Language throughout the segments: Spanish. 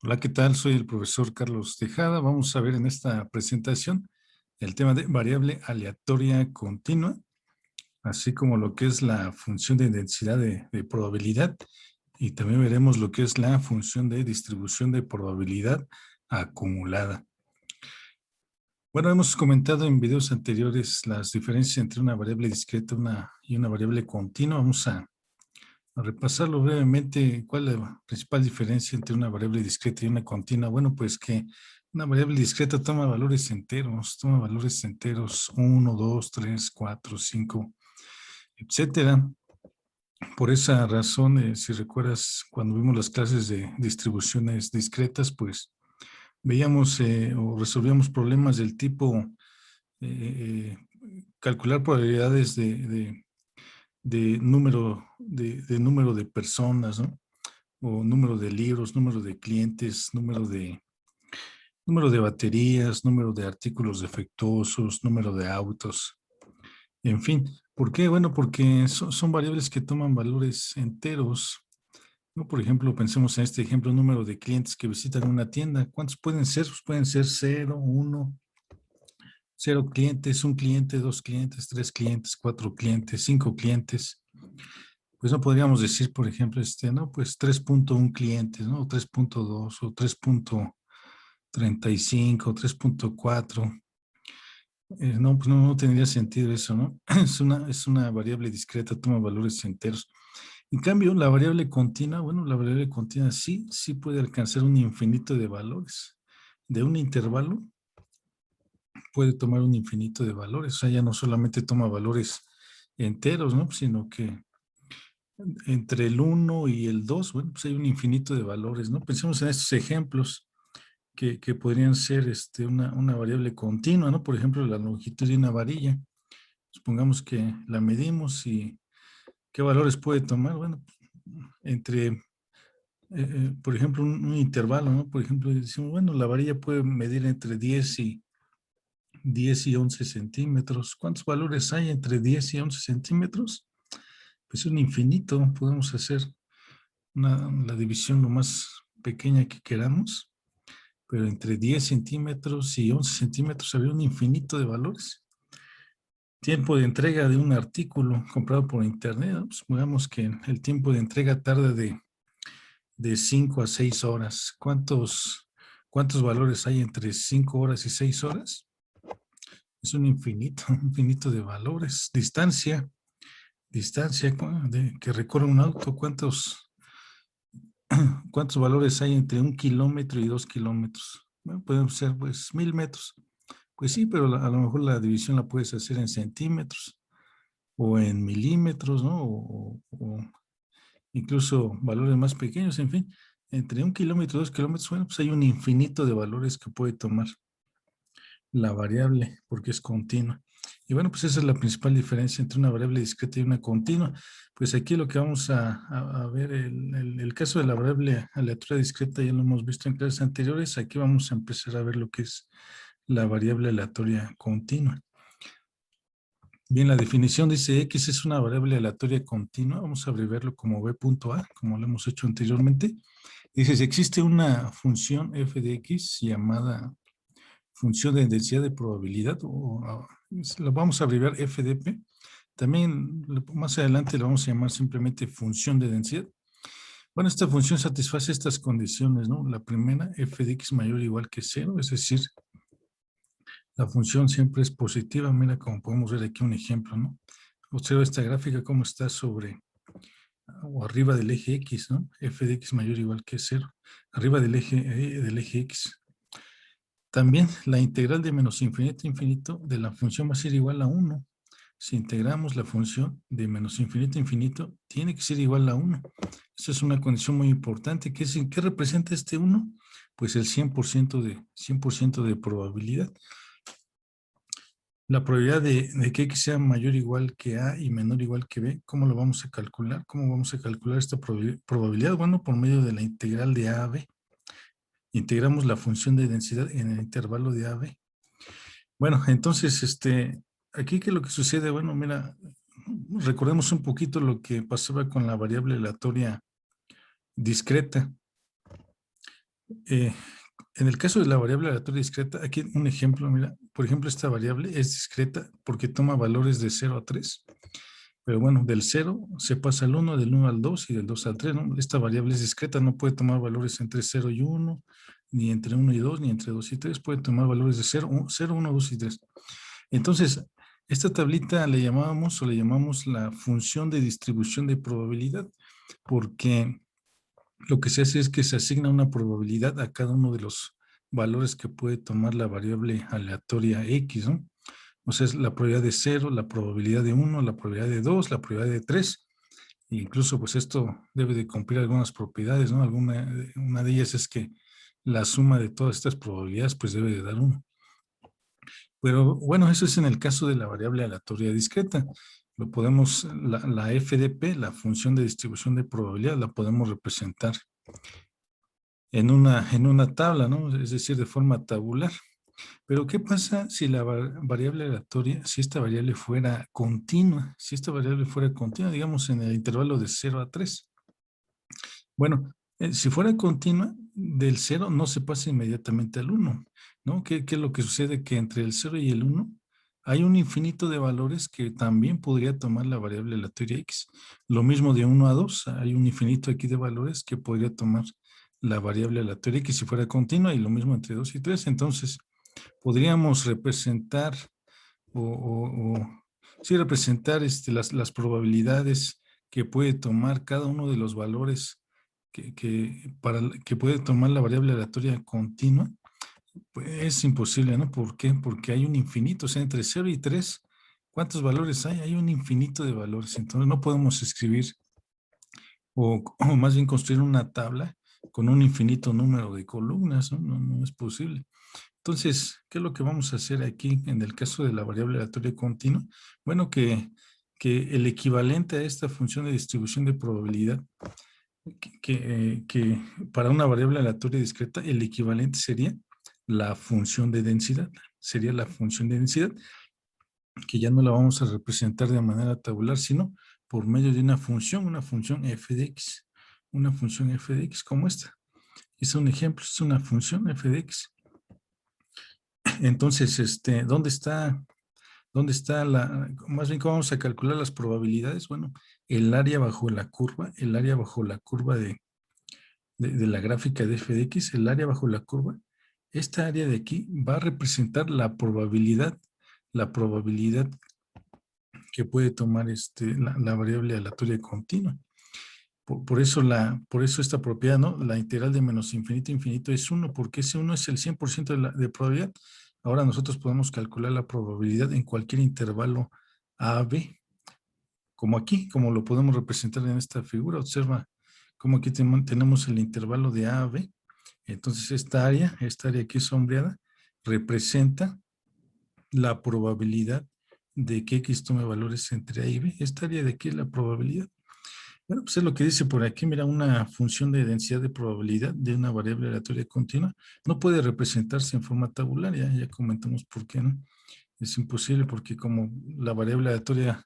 Hola, ¿qué tal? Soy el profesor Carlos Tejada. Vamos a ver en esta presentación el tema de variable aleatoria continua, así como lo que es la función de densidad de probabilidad, y también veremos lo que es la función de distribución de probabilidad acumulada. Bueno, hemos comentado en videos anteriores las diferencias entre una variable discreta y una variable continua. Vamos a repasarlo brevemente. ¿Cuál es la principal diferencia entre una variable discreta y una continua? Bueno, pues que una variable discreta toma valores enteros 1, 2, 3, 4, 5, etcétera. Por esa razón, si recuerdas, cuando vimos las clases de distribuciones discretas, pues veíamos o resolvíamos problemas del tipo eh, calcular probabilidades de número de personas, ¿no? O número de libros, número de clientes, número de baterías, número de artículos defectuosos, número de autos, en fin. ¿Por qué? Bueno, porque son variables que toman valores enteros, ¿no? Por ejemplo, pensemos en este ejemplo, número de clientes que visitan una tienda. ¿Cuántos pueden ser? Pues pueden ser 0, 1, 0 clientes, un cliente, dos clientes, tres clientes, cuatro clientes, cinco clientes. Pues no podríamos decir, por ejemplo, no, pues 3.1 clientes, ¿no? O 3.2 o 3.35, 3.4. No, pues no tendría sentido eso, ¿no? Es una variable discreta, toma valores enteros. En cambio, la variable continua, bueno, la variable continua sí puede alcanzar un infinito de valores. De un intervalo puede tomar un infinito de valores. O sea, ya no solamente toma valores enteros, ¿no? Sino que entre el 1 y el 2, bueno, pues hay un infinito de valores, ¿no? Pensemos en estos ejemplos que podrían ser una variable continua, ¿no? Por ejemplo, la longitud de una varilla. Supongamos que la medimos y ¿qué valores puede tomar? Bueno, entre, por ejemplo, un intervalo, ¿no? Por ejemplo, decimos, bueno, la varilla puede medir entre 10 y 11 centímetros. ¿Cuántos valores hay entre 10 y 11 centímetros? Pues un infinito. Podemos hacer la división lo más pequeña que queramos, pero entre 10 centímetros y 11 centímetros había un infinito de valores. Tiempo de entrega de un artículo comprado por internet, ¿no? Pues supongamos que el tiempo de entrega tarda de 5 a 6 horas. ¿Cuántos valores hay entre 5 horas y 6 horas? Es un infinito, un infinito de valores. Distancia que recorre un auto. ¿Cuántos valores hay entre 1 kilómetro y 2 kilómetros? Bueno, pueden ser pues 1000 metros. Pues sí, pero a lo mejor la división la puedes hacer en centímetros o en milímetros, ¿no? O incluso valores más pequeños, en fin. Entre 1 kilómetro y 2 kilómetros, bueno, pues hay un infinito de valores que puede tomar la variable porque es continua. Y bueno, pues esa es la principal diferencia entre una variable discreta y una continua. Pues aquí lo que vamos a ver, el caso de la variable aleatoria discreta ya lo hemos visto en clases anteriores. Aquí vamos a empezar a ver lo que es la variable aleatoria continua. Bien, la definición dice X es una variable aleatoria continua. Vamos a abreviarlo como B.A, como lo hemos hecho anteriormente. Dice, si existe una función f de X llamada función de densidad de probabilidad, lo vamos a abreviar FDP. También más adelante lo vamos a llamar simplemente función de densidad. Bueno, esta función satisface estas condiciones, ¿no? La primera, f de x mayor o igual que 0, es decir, la función siempre es positiva. Mira, como podemos ver aquí un ejemplo, ¿no? Observa esta gráfica cómo está sobre o arriba del eje X, ¿no? F de x mayor o igual que 0. Arriba del eje X. También la integral de menos infinito a infinito de la función va a ser igual a 1. Si integramos la función de menos infinito a infinito, tiene que ser igual a 1. Esta es una condición muy importante. ¿Qué representa este 1? Pues el 100% de probabilidad. La probabilidad de que X sea mayor o igual que A y menor o igual que B, ¿cómo lo vamos a calcular? ¿Cómo vamos a calcular esta probabilidad? Bueno, por medio de la integral de A a B. Integramos la función de densidad en el intervalo de A a B. Bueno, entonces, aquí que lo que sucede, bueno, mira, recordemos un poquito lo que pasaba con la variable aleatoria discreta. Eh, en el caso de la variable aleatoria discreta, aquí un ejemplo, mira, por ejemplo, esta variable es discreta porque toma valores de 0 a 3. Pero bueno, del 0 se pasa al 1, del 1 al 2 y del 2 al 3, ¿no? Esta variable es discreta, no puede tomar valores entre 0 y 1, ni entre 1 y 2, ni entre 2 y 3. Puede tomar valores de 0, 1, 2 y 3. Entonces, esta tablita le llamamos la función de distribución de probabilidad, porque lo que se hace es que se asigna una probabilidad a cada uno de los valores que puede tomar la variable aleatoria X, ¿no? O sea, es la probabilidad de 0, la probabilidad de 1, la probabilidad de 2, la probabilidad de 3. E incluso, pues esto debe de cumplir algunas propiedades, ¿no? Una de ellas es que la suma de todas estas probabilidades, pues debe de dar 1. Pero bueno, eso es en el caso de la variable aleatoria discreta. Lo podemos, la FDP, la función de distribución de probabilidad, la podemos representar en una tabla, ¿no? Es decir, de forma tabular. Pero ¿qué pasa si la variable aleatoria, si esta variable fuera continua? Si esta variable fuera continua, digamos en el intervalo de 0 a 3. Bueno, si fuera continua, del 0 no se pasa inmediatamente al 1, ¿no? ¿Qué es lo que sucede? Que entre el 0 y el 1 hay un infinito de valores que también podría tomar la variable aleatoria X. Lo mismo de 1 a 2, hay un infinito aquí de valores que podría tomar la variable aleatoria X si fuera continua, y lo mismo entre 2 y 3. Entonces, podríamos representar sí, representar las probabilidades que puede tomar cada uno de los valores que puede tomar la variable aleatoria continua. Pues es imposible, ¿no? ¿Por qué? Porque hay un infinito, o sea, entre 0 y 3, ¿cuántos valores hay? Hay un infinito de valores, entonces no podemos escribir o más bien construir una tabla con un infinito número de columnas, ¿no? No es posible. Entonces, ¿qué es lo que vamos a hacer aquí en el caso de la variable aleatoria continua? Bueno, que el equivalente a esta función de distribución de probabilidad, que para una variable aleatoria discreta, el equivalente sería la función de densidad. Sería la función de densidad, que ya no la vamos a representar de manera tabular, sino por medio de una función f de x. Una función f de x como esta. Es un ejemplo, es una función f de x. Entonces, ¿dónde está más bien cómo vamos a calcular las probabilidades? Bueno, el área bajo la curva de la gráfica de f de x, el área bajo la curva, esta área de aquí va a representar la probabilidad que puede tomar la variable aleatoria continua. Por eso esta propiedad, ¿no? La integral de menos infinito a infinito es 1, porque ese 1 es el 100% de probabilidad. Ahora nosotros podemos calcular la probabilidad en cualquier intervalo A, B, como aquí, como lo podemos representar en esta figura. Observa cómo aquí tenemos el intervalo de A a B. Entonces esta área aquí sombreada, representa la probabilidad de que X tome valores entre A y B. Esta área de aquí es la probabilidad. Bueno, pues es lo que dice por aquí. Mira, una función de densidad de probabilidad de una variable aleatoria continua no puede representarse en forma tabular. Ya comentamos por qué, ¿no? Es imposible porque como la variable aleatoria,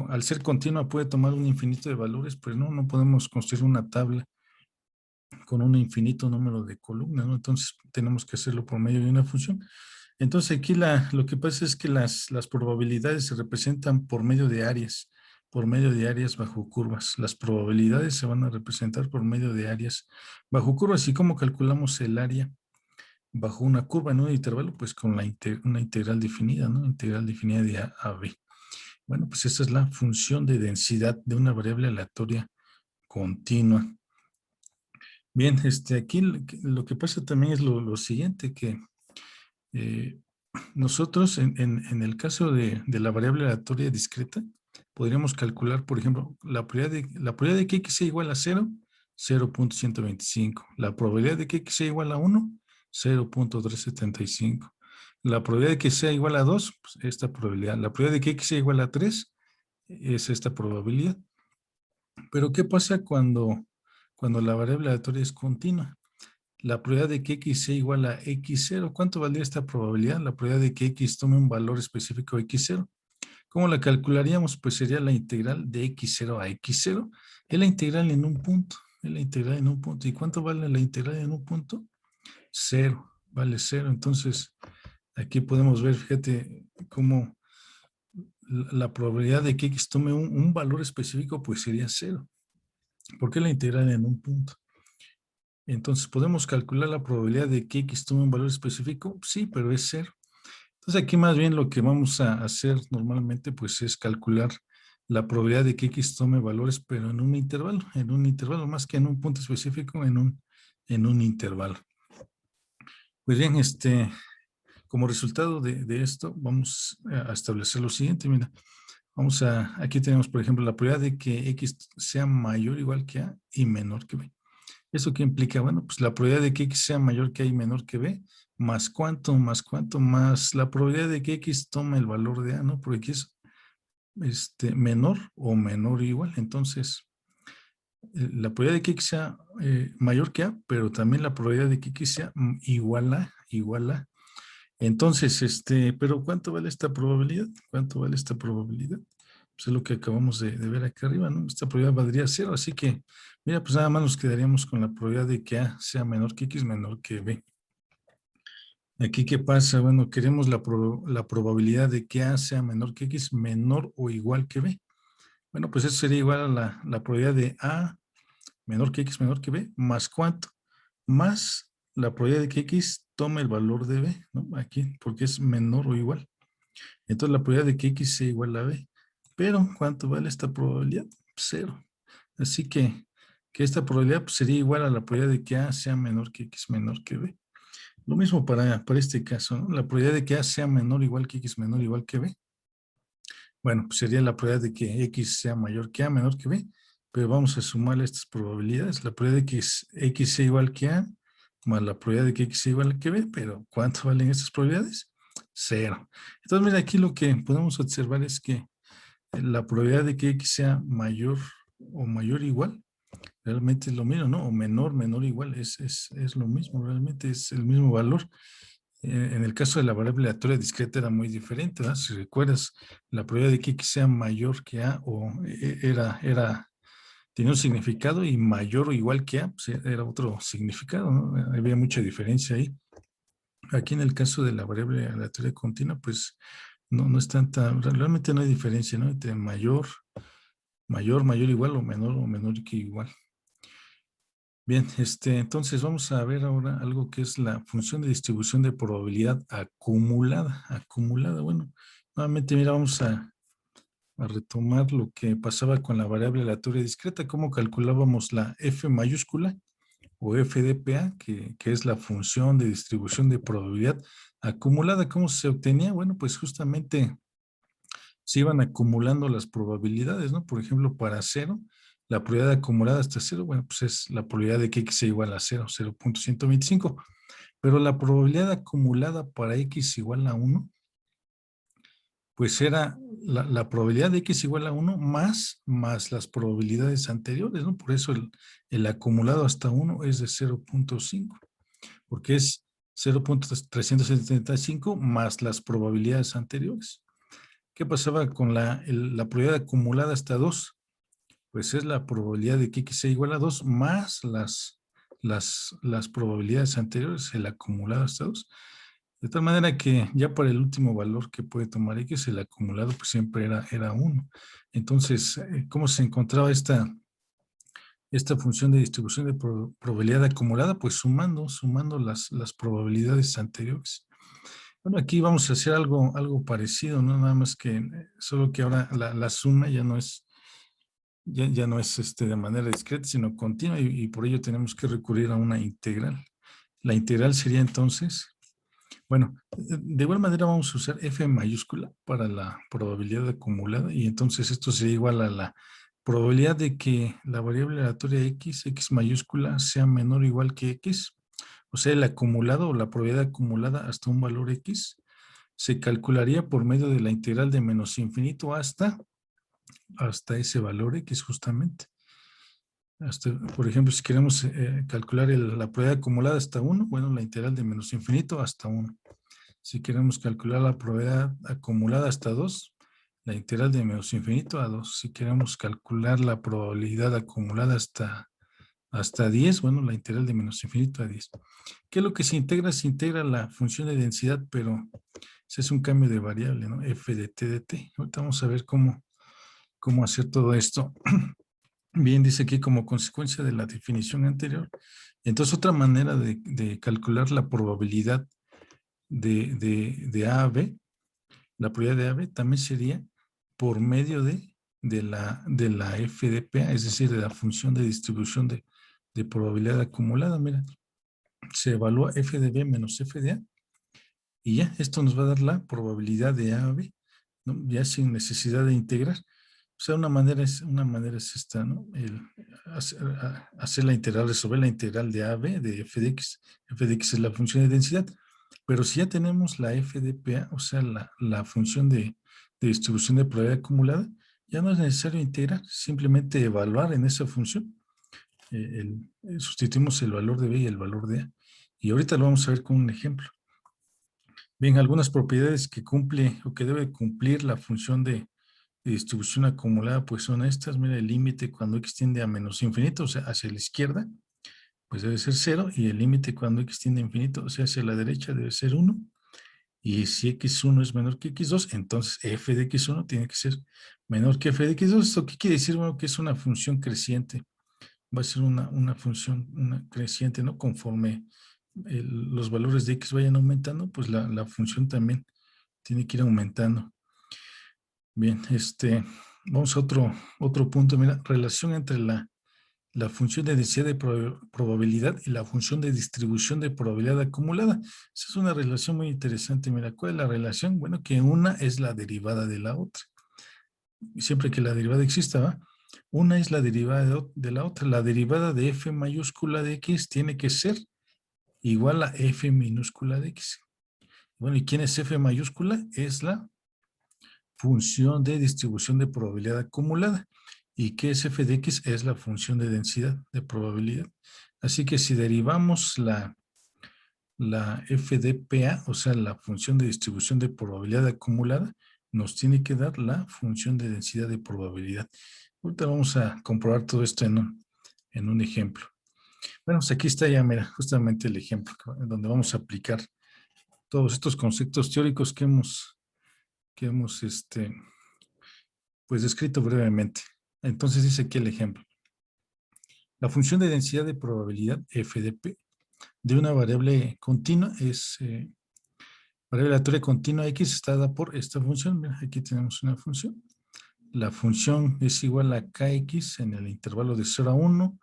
al ser continua, puede tomar un infinito de valores, pues no podemos construir una tabla con un infinito número de columnas, ¿no? Entonces tenemos que hacerlo por medio de una función. Entonces aquí lo que pasa es que las probabilidades se representan por medio de áreas bajo curvas. Las probabilidades se van a representar por medio de áreas bajo curvas. ¿Y cómo calculamos el área bajo una curva en un intervalo? Pues con una integral definida, ¿no? Integral definida de A a B. Bueno, pues esa es la función de densidad de una variable aleatoria continua. Bien, aquí lo que pasa también es lo siguiente, que nosotros en el caso de la variable aleatoria discreta, podríamos calcular, por ejemplo, la probabilidad de que X sea igual a 0, 0.125. La probabilidad de que X sea igual a 1, 0.375. La probabilidad de que sea igual a 2, pues esta probabilidad. La probabilidad de que X sea igual a 3, es esta probabilidad. Pero ¿qué pasa cuando la variable aleatoria es continua? La probabilidad de que X sea igual a X0. ¿Cuánto valdría esta probabilidad? La probabilidad de que X tome un valor específico X0. ¿Cómo la calcularíamos? Pues sería la integral de X0 a X0. Es la integral en un punto. Es la integral en un punto. ¿Y cuánto vale la integral en un punto? Cero, vale cero. Entonces, aquí podemos ver, fíjate, cómo la probabilidad de que X tome un valor específico, pues sería cero. ¿Por qué la integral en un punto? Entonces, ¿podemos calcular la probabilidad de que X tome un valor específico? Sí, pero es cero. Entonces, aquí más bien lo que vamos a hacer normalmente, pues es calcular la probabilidad de que X tome valores, pero en un intervalo, más que en un punto específico, en un intervalo. Pues bien, como resultado de esto, vamos a establecer lo siguiente, mira. Aquí tenemos, por ejemplo, la probabilidad de que X sea mayor o igual que A y menor que B. ¿Eso qué implica? Bueno, pues la probabilidad de que X sea mayor que A y menor que B, más cuánto, más la probabilidad de que X tome el valor de A, ¿no? Porque X es menor o menor o igual. Entonces, la probabilidad de que X sea mayor que A, pero también la probabilidad de que X sea igual a. Entonces, pero ¿cuánto vale esta probabilidad? ¿Cuánto vale esta probabilidad? Pues es lo que acabamos de ver acá arriba, ¿no? Esta probabilidad valdría cero, así que, mira, pues nada más nos quedaríamos con la probabilidad de que A sea menor que X, menor que B. Aquí, ¿qué pasa? Bueno, queremos la probabilidad de que A sea menor que X, menor o igual que B. Bueno, pues eso sería igual a la probabilidad de A menor que X, menor que B, más ¿cuánto? Más la probabilidad de que X tome el valor de B, ¿no? Aquí, porque es menor o igual. Entonces la probabilidad de que X sea igual a B. Pero, ¿cuánto vale esta probabilidad? Cero. Así que esta probabilidad pues, sería igual a la probabilidad de que A sea menor que X menor que B. Lo mismo para este caso, ¿no? La probabilidad de que A sea menor o igual que X menor o igual que B. Bueno, pues sería la probabilidad de que X sea mayor que A menor que B. Pero vamos a sumarle estas probabilidades. La probabilidad de que X sea igual que A más la probabilidad de que X sea igual que B. Pero ¿cuánto valen estas probabilidades? Cero. Entonces, mira, aquí lo que podemos observar es que la probabilidad de que X sea mayor o mayor o igual, realmente es lo mismo, ¿no? O menor o igual, es lo mismo, realmente es el mismo valor. En el caso de la variable aleatoria discreta era muy diferente, ¿verdad? Si recuerdas, la probabilidad de que X sea mayor que A tenía un significado y mayor o igual que A, pues era otro significado, ¿no? Había mucha diferencia ahí. Aquí en el caso de la variable aleatoria continua, pues no es tanta, realmente no hay diferencia, ¿no? Entre mayor igual o menor que igual. Bien, entonces vamos a ver ahora algo que es la función de distribución de probabilidad acumulada. Acumulada, bueno, nuevamente mira, vamos a retomar lo que pasaba con la variable aleatoria discreta, cómo calculábamos la F mayúscula o FDPA, que es la función de distribución de probabilidad acumulada. ¿Cómo se obtenía? Bueno, pues justamente se iban acumulando las probabilidades, ¿no? Por ejemplo, para cero, la probabilidad acumulada hasta cero, bueno, pues es la probabilidad de que X sea igual a cero, 0.125. Pero la probabilidad acumulada para X igual a 1, pues era la probabilidad de X igual a 1 más las probabilidades anteriores, ¿no? Por eso el acumulado hasta 1 es de 0.5, porque es 0.375 más las probabilidades anteriores. ¿Qué pasaba con la probabilidad acumulada hasta 2? Pues es la probabilidad de que X sea igual a 2 más las probabilidades anteriores, el acumulado hasta 2. De tal manera que ya para el último valor que puede tomar X, el acumulado pues siempre era 1. Entonces, ¿cómo se encontraba esta función de distribución de probabilidad acumulada? Pues sumando las probabilidades anteriores. Bueno, aquí vamos a hacer algo parecido, ¿no? Nada más que, solo que ahora la suma ya no es de manera discreta, sino continua, y por ello tenemos que recurrir a una integral. La integral sería entonces, bueno, de igual manera vamos a usar F mayúscula para la probabilidad acumulada, y entonces esto sería igual a la probabilidad de que la variable aleatoria X mayúscula, sea menor o igual que X, o sea, el acumulado o la probabilidad acumulada hasta un valor X, se calcularía por medio de la integral de menos infinito hasta ese valor X justamente. Por ejemplo, si queremos calcular la probabilidad acumulada hasta 1, bueno, la integral de menos infinito hasta 1. Si queremos calcular la probabilidad acumulada hasta 2, la integral de menos infinito a 2. Si queremos calcular la probabilidad acumulada hasta hasta 10, bueno, la integral de menos infinito a 10. ¿Qué es lo que se integra? Se integra la función de densidad, pero ese es un cambio de variable, ¿no? F de t de t. Ahorita vamos a ver cómo hacer todo esto. Bien, dice aquí como consecuencia de la definición anterior. Entonces, otra manera de calcular la probabilidad de A a B, la probabilidad de A a B también sería por medio de la F de P, es decir, de la función de distribución de probabilidad acumulada. Mira, se evalúa F de B menos F de A y ya, esto nos va a dar la probabilidad de A a B, ¿no? Ya sin necesidad de integrar. O sea, una manera es esta, ¿no? Hacer la integral, resolver la integral de A a B de f de x. F de x es la función de densidad. Pero si ya tenemos la f de PA, o sea, la función de distribución de probabilidad acumulada, ya no es necesario integrar, simplemente evaluar en esa función. Sustituimos el valor de B y el valor de A. Y ahorita lo vamos a ver con un ejemplo. Bien, algunas propiedades que cumple o que debe cumplir la función de distribución acumulada, pues son estas. Mira, el límite cuando x tiende a menos infinito, o sea, hacia la izquierda, pues debe ser 0, y el límite cuando x tiende a infinito, o sea, hacia la derecha, debe ser 1. Y si x1 es menor que x2, entonces f de x1 tiene que ser menor que f de x2. ¿Esto qué quiere decir? Bueno, que es una función creciente. Va a ser una función creciente, ¿no? Conforme los valores de x vayan aumentando, pues la función también tiene que ir aumentando. Bien, vamos a otro punto. Mira, relación entre la función de densidad de probabilidad y la función de distribución de probabilidad acumulada. Esa es una relación muy interesante. Mira, ¿cuál es la relación? Bueno, que una es la derivada de la otra. Y siempre que la derivada exista, ¿va? Una es la derivada de la otra. La derivada de f mayúscula de x tiene que ser igual a f minúscula de x. Bueno, ¿y quién es f mayúscula? Es la función de distribución de probabilidad acumulada. ¿Y qué es f de x? Es la función de densidad de probabilidad. Así que si derivamos la f de PA, o sea, la función de distribución de probabilidad acumulada, nos tiene que dar la función de densidad de probabilidad. Ahorita vamos a comprobar todo esto en un ejemplo. Bueno, pues aquí está ya, mira, justamente el ejemplo donde vamos a aplicar todos estos conceptos teóricos que hemos pues descrito brevemente. Entonces dice aquí el ejemplo. La función de densidad de probabilidad f de p de una variable continua es variable aleatoria continua x está dada por esta función. Mira, aquí tenemos una función. La función es igual a kx en el intervalo de 0 a 1.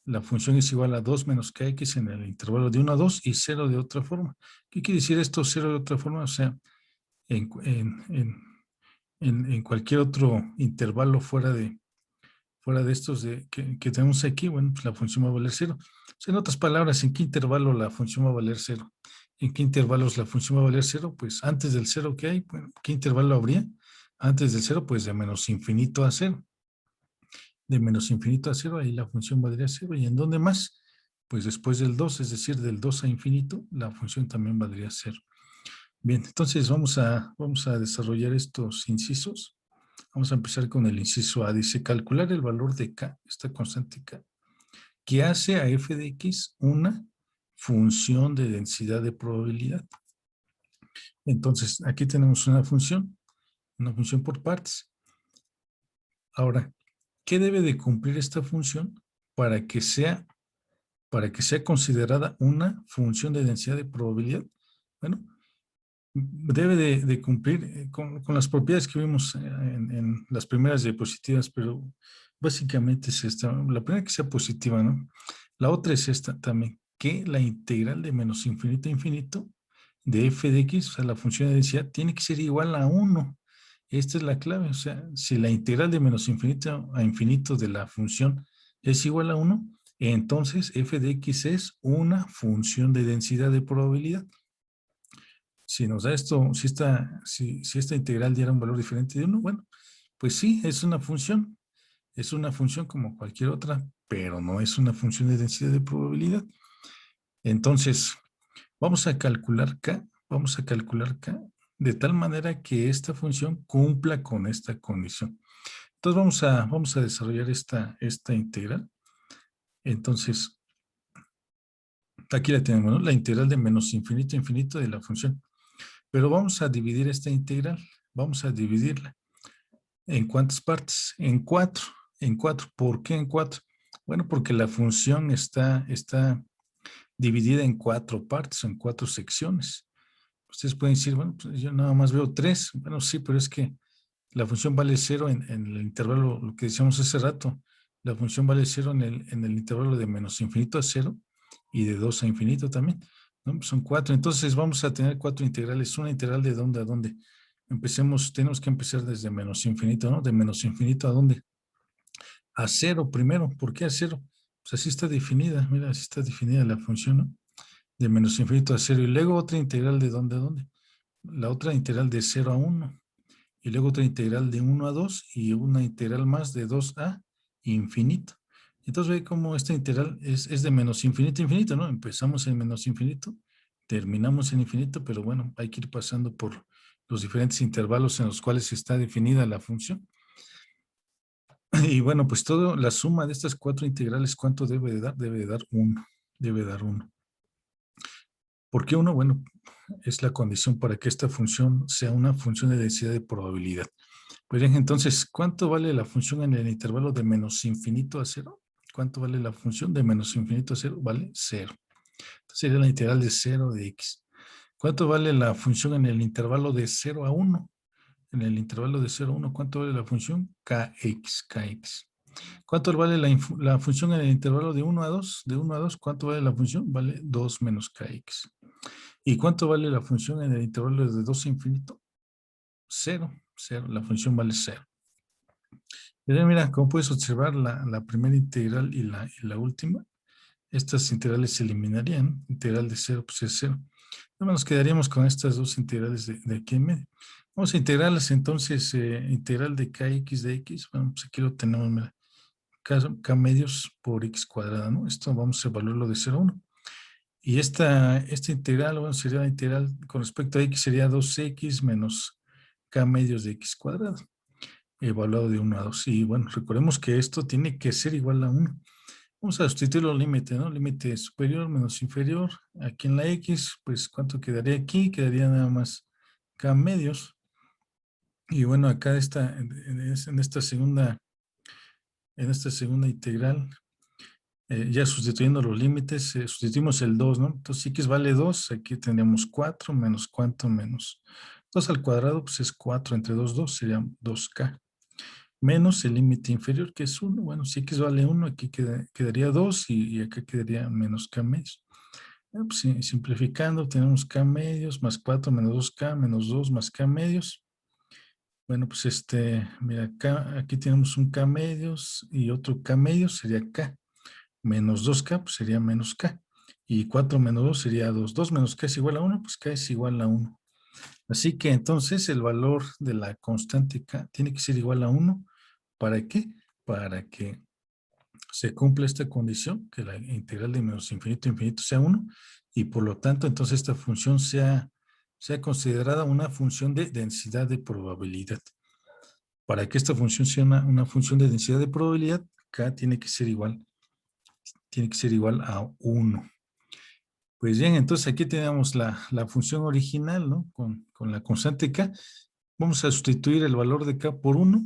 La función es igual a 2 menos kx en el intervalo de 1 a 2 y 0 de otra forma. ¿Qué quiere decir esto? 0 de otra forma, o sea, en cualquier otro intervalo fuera de estos que tenemos aquí, bueno, pues la función va a valer 0. O sea, en otras palabras, ¿en qué intervalo la función va a valer 0? ¿En qué intervalos la función va a valer 0? Pues antes del 0 que hay, bueno, ¿qué intervalo habría? Antes del 0, pues de menos infinito a 0. De menos infinito a 0, ahí la función valdría 0. ¿Y en dónde más? Pues después del 2, es decir, del 2 a infinito, la función también valdría 0. Bien, entonces vamos a desarrollar estos incisos. Vamos a empezar con el inciso A. Dice, calcular el valor de K, esta constante K, que hace a f de x una función de densidad de probabilidad. Entonces, aquí tenemos una función por partes. Ahora, ¿qué debe de cumplir esta función para que sea considerada una función de densidad de probabilidad? Bueno, debe de cumplir con las propiedades que vimos en las primeras diapositivas, pero básicamente es esta. La primera, que sea positiva, ¿no? La otra es esta también, que la integral de menos infinito a infinito de f de x, o sea, la función de densidad, tiene que ser igual a 1. Esta es la clave. O sea, si la integral de menos infinito a infinito de la función es igual a 1, entonces f de x es una función de densidad de probabilidad. Si nos da esto, si esta integral diera un valor diferente de 1, bueno, pues sí, es una función. Es una función como cualquier otra, pero no es una función de densidad de probabilidad. Entonces, vamos a calcular K de tal manera que esta función cumpla con esta condición. Entonces vamos a desarrollar esta integral. Entonces, aquí la tenemos, ¿no? La integral de menos infinito a infinito de la función. Pero vamos a dividir esta integral. Vamos a dividirla. ¿En cuántas partes? En 4. En 4. ¿Por qué en 4? Bueno, porque la función está dividida en 4 partes o en 4 secciones. Ustedes pueden decir, bueno, pues yo nada más veo 3. Bueno, sí, pero es que la función vale 0 en el intervalo, lo que decíamos hace rato. La función vale 0 en el intervalo de menos infinito a 0 y de 2 a infinito también, ¿no? Pues son 4. Entonces vamos a tener 4 integrales. ¿Una integral de dónde a dónde? Empecemos, tenemos que empezar desde menos infinito, ¿no? De menos infinito a dónde? A 0 primero. ¿Por qué a 0? Pues así está definida. Mira, así está definida la función, ¿no? De menos infinito a 0. Y luego otra integral de dónde a dónde? La otra integral de 0 a 1. Y luego otra integral de 1 a 2 y una integral más de 2 a infinito. Entonces ve cómo esta integral es de menos infinito a infinito, ¿no? Empezamos en menos infinito, terminamos en infinito, pero bueno, hay que ir pasando por los diferentes intervalos en los cuales está definida la función. Y bueno, pues todo, la suma de estas 4 integrales, ¿cuánto debe de dar? Debe de dar 1. Debe dar 1. ¿Por qué 1? Bueno, es la condición para que esta función sea una función de densidad de probabilidad. Pues bien, entonces, ¿cuánto vale la función en el intervalo de menos infinito a 0? ¿Cuánto vale la función de menos infinito a 0? Vale 0. Entonces sería la integral de 0 de x. ¿Cuánto vale la función en el intervalo de 0 a 1? En el intervalo de 0 a 1, ¿cuánto vale la función? Kx. ¿Cuánto vale la función en el intervalo de 1 a 2? De 1 a 2, ¿cuánto vale la función? Vale 2 menos kx. ¿Y cuánto vale la función en el intervalo de 2 a infinito? 0. 0. La función vale 0. Pero mira, como puedes observar, la primera integral y la última, estas integrales se eliminarían. Integral de 0, pues es 0. Nada más nos quedaríamos con estas dos integrales de aquí en medio. Vamos a integrarlas entonces, integral de kx de x. Bueno, pues aquí lo tenemos, mira, k medios por x cuadrada, ¿no? Esto vamos a evaluarlo de 0 a 1. Y esta integral, bueno, sería la integral con respecto a x, sería 2x menos k medios de x cuadrado, evaluado de 1 a 2. Y bueno, recordemos que esto tiene que ser igual a 1. Vamos a sustituir los límites, ¿no? Límite superior menos inferior. Aquí en la x, pues, ¿cuánto quedaría aquí? Quedaría nada más k medios. Y bueno, acá en esta segunda integral, ya sustituyendo los límites, sustituimos el 2, ¿no? Entonces, si x vale 2, aquí tendríamos 4 menos cuánto menos 2 al cuadrado, pues es 4 entre 2, 2, sería 2k. Menos el límite inferior, que es 1. Bueno, si x vale 1, aquí quedaría 2 y acá quedaría menos k medios. Bueno, pues, simplificando, tenemos k medios más 4 menos 2k menos 2 más k medios. Bueno, pues mira, acá, aquí tenemos un k medios y otro k medios sería k. Menos 2k, pues sería menos k. Y 4 menos 2 sería 2. 2 menos k es igual a 1, pues k es igual a 1. Así que entonces el valor de la constante k tiene que ser igual a 1. ¿Para qué? Para que se cumpla esta condición, que la integral de menos infinito a infinito sea 1, y por lo tanto entonces esta función sea considerada una función de densidad de probabilidad. Para que esta función sea una función de densidad de probabilidad, k tiene que ser igual a 1. Pues bien, entonces aquí tenemos la función original, ¿no? Con la constante k. Vamos a sustituir el valor de k por 1.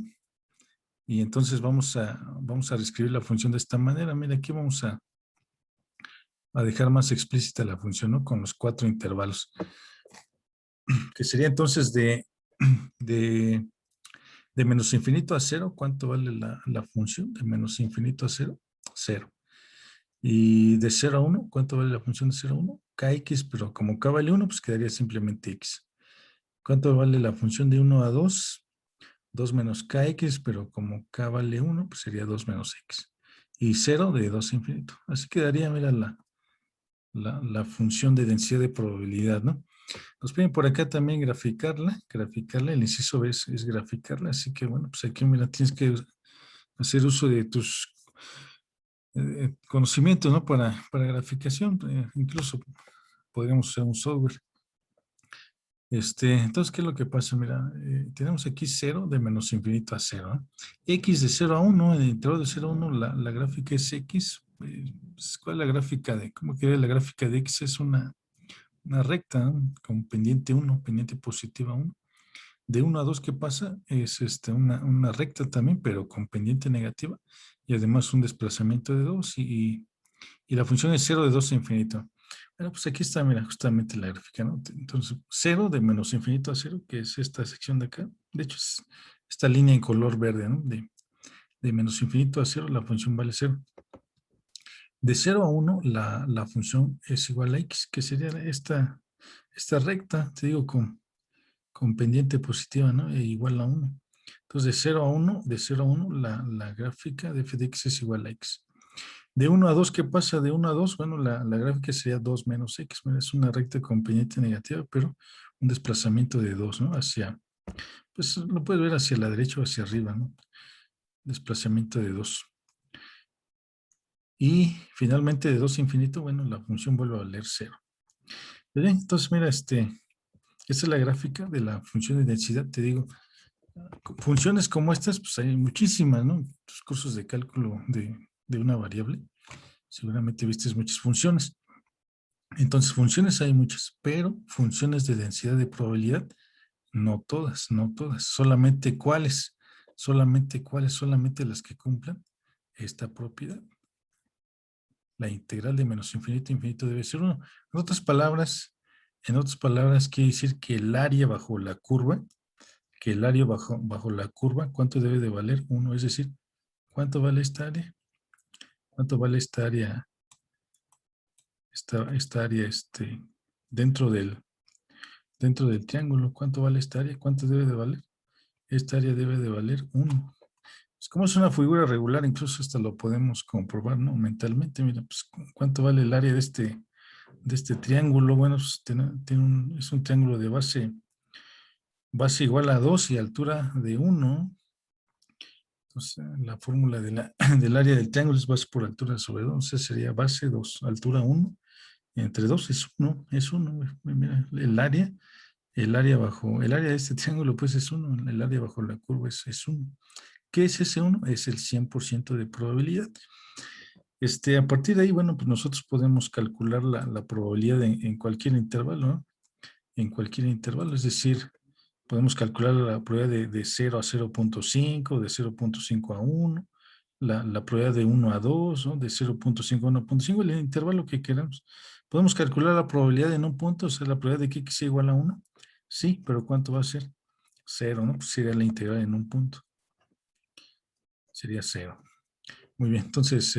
Y entonces vamos a reescribir la función de esta manera. Mira, aquí vamos a dejar más explícita la función, ¿no? Con los 4 intervalos. Que sería entonces de menos infinito a 0. ¿Cuánto vale la función de menos infinito a 0? 0. Y de 0 a 1, ¿cuánto vale la función de 0 a 1? Kx, pero como k vale 1, pues quedaría simplemente x. ¿Cuánto vale la función de 1 a 2? 2 menos kx, pero como k vale 1, pues sería 2 menos x. Y 0 de 2 a infinito. Así quedaría, mira, la función de densidad de probabilidad, ¿no? Nos piden por acá también graficarla, el inciso es graficarla, así que bueno, pues aquí, mira, tienes que hacer uso de tus conocimientos, ¿no? Para graficación, incluso podríamos usar un software. Entonces, ¿qué es lo que pasa? Mira, tenemos aquí 0 de menos infinito a 0, ¿no? X de 0 a 1, en el intervalo de 0 a 1, la gráfica es X, pues, ¿cuál es la gráfica de, cómo quería la gráfica de X? Es una recta, ¿no? Con pendiente 1, pendiente positiva 1. De 1 a 2, ¿qué pasa? Es una recta también, pero con pendiente negativa. Y además un desplazamiento de 2 y la función es 0 de 2 a infinito. Bueno, pues aquí está, mira, justamente la gráfica, ¿no? Entonces, 0 de menos infinito a 0, que es esta sección de acá. De hecho, es esta línea en color verde, ¿no? De menos infinito a 0, la función vale 0. De 0 a 1, la función es igual a x, que sería esta recta, te digo, con pendiente positiva, ¿no? E igual a 1. Entonces, de 0 a 1, la gráfica de f de x es igual a x. De 1 a 2, ¿qué pasa? De 1 a 2, bueno, la gráfica sería 2 menos x. Bueno, es una recta con pendiente negativa, pero un desplazamiento de 2, ¿no? Hacia, pues lo puedes ver hacia la derecha o hacia arriba, ¿no? Desplazamiento de 2. Y finalmente de 2 a infinito, bueno, la función vuelve a valer 0. Bien, entonces mira, esta es la gráfica de la función de densidad. Te digo, funciones como estas, pues hay muchísimas, ¿no? Tus cursos de cálculo de una variable, seguramente viste muchas funciones. Entonces, funciones hay muchas, pero funciones de densidad de probabilidad, no todas, no todas. Solamente cuáles, solamente las que cumplan esta propiedad. La integral de menos infinito a infinito debe ser 1. En otras palabras, quiere decir que el área bajo la curva, bajo la curva, ¿cuánto debe de valer? 1. Es decir, ¿cuánto vale esta área? ¿Cuánto vale esta área? Esta área dentro del triángulo. ¿Cuánto vale esta área? ¿Cuánto debe de valer? Esta área debe de valer 1. Pues como es una figura regular, incluso hasta lo podemos comprobar, ¿no? Mentalmente, mira, pues ¿cuánto vale el área de este triángulo? Bueno, pues es un triángulo de base igual a 2 y altura de 1. Entonces, la fórmula del área del triángulo es base por altura sobre 2. Entonces sería base 2, altura 1. Entre 2 es 1, Mira, el área de este triángulo pues es 1, el área bajo la curva es 1. ¿Qué es ese 1? Es el 100% de probabilidad. A partir de ahí, bueno, pues nosotros podemos calcular la probabilidad en cualquier intervalo, ¿no? En cualquier intervalo, es decir, podemos calcular la probabilidad de 0 a 0.5, de 0.5 a 1, la probabilidad de 1 a 2, ¿no? De 0.5 a 1.5, el intervalo que queramos. ¿Podemos calcular la probabilidad en un punto? O sea, la probabilidad de que x sea igual a 1. Sí, pero ¿cuánto va a ser? 0, ¿no? Pues sería la integral en un punto. Sería 0. Muy bien, entonces,